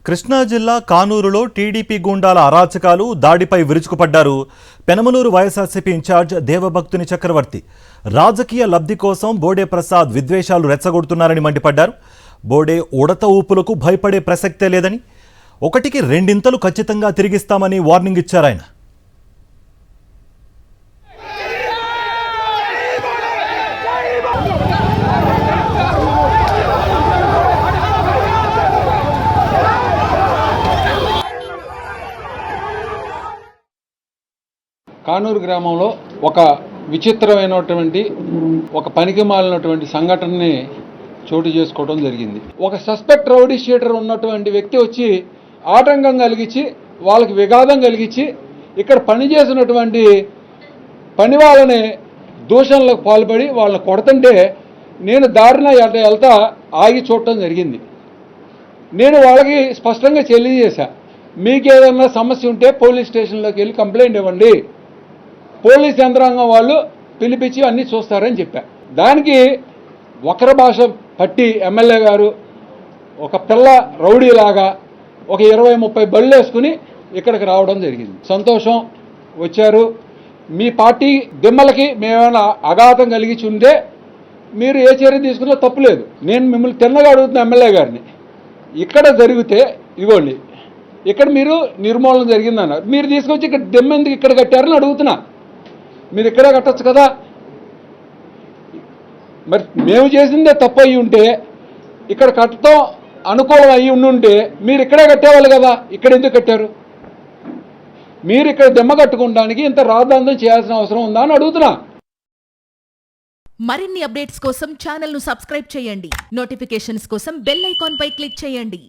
కృష్ణా జిల్లా కానూరులో టీడీపీ గూండాల అరాచకాలు దాడిపై విరుచుకుపడ్డారు. పెనమలూరు వైఎస్ఆర్సీపీ ఇన్ఛార్జ్ దేవభక్తుని చక్రవర్తి రాజకీయ లబ్ధి కోసం బోడే ప్రసాద్ విద్వేషాలు రెచ్చగొడుతున్నారని మండిపడ్డారు. బోడే ఉడత ఊపులకు భయపడే ప్రసక్తే లేదని, ఒకటికి రెండింతలు ఖచ్చితంగా తిరిగిస్తామని వార్నింగ్ ఇచ్చారాయన. కానూరు గ్రామంలో ఒక విచిత్రమైనటువంటి ఒక పనికిమాలినటువంటి సంఘటనని చోటు చేసుకోవడం జరిగింది. ఒక సస్పెక్ట్ రౌడీ షీటర్ ఉన్నటువంటి వ్యక్తి వచ్చి ఆటంకం కలిగించి వాళ్ళకి విఘాతం కలిగించి ఇక్కడ పనిచేసినటువంటి పని వాళ్ళని దూషణలకు పాల్పడి వాళ్ళని కొడుతుంటే నేను దారిన వెళ్తా ఆగి చూడటం జరిగింది. నేను వాళ్ళకి స్పష్టంగా తెలియజేశా, మీకు ఏదైనా సమస్య ఉంటే పోలీస్ స్టేషన్లోకి వెళ్ళి కంప్లైంట్ ఇవ్వండి, పోలీస్ యంత్రాంగం వాళ్ళు పిలిపించి అన్నీ చూస్తారని చెప్పా. దానికి వక్ర భాష పట్టి ఎమ్మెల్యే గారు ఒక పిల్ల రౌడీలాగా ఒక 20-30 బళ్ళు వేసుకుని ఇక్కడికి రావడం జరిగింది. సంతోషం, వచ్చారు. మీ పార్టీ దిమ్మలకి మేమైనా అఘాతం కలిగించి ఉంటే మీరు ఏ చర్య తీసుకున్నా తప్పులేదు. నేను మిమ్మల్ని తిన్నగా అడుగుతున్న ఎమ్మెల్యే గారిని, ఇక్కడ జరిగితే ఇగోండి ఇక్కడ మీరు నిర్మూలన జరిగిందన్నారు, మీరు తీసుకొచ్చి ఇక్కడ దిమ్మ ఎందుకు ఇక్కడ కట్టారని అడుగుతున్నా. మీరు ఇక్కడే కట్టచ్చు కదా. మరి మేము చేసిందే తప్పు అయ్యి ఉంటే, ఇక్కడ కట్టడం అనుకూలం అయ్యి ఉండుంటే మీరు ఇక్కడే కట్టేవాళ్ళు కదా, ఇక్కడ ఎందుకు కట్టారు? మీరు ఇక్కడ దిమ్మ కట్టుకోవడానికి ఇంత రాద్ధాంతం చేయాల్సిన అవసరం ఉందా అని అడుగుతున్నా. మరిన్ని అప్డేట్స్ కోసం ఛానల్ను సబ్స్క్రైబ్ చేయండి. నోటిఫికేషన్స్ కోసం బెల్ ఐకాన్ పై క్లిక్ చేయండి.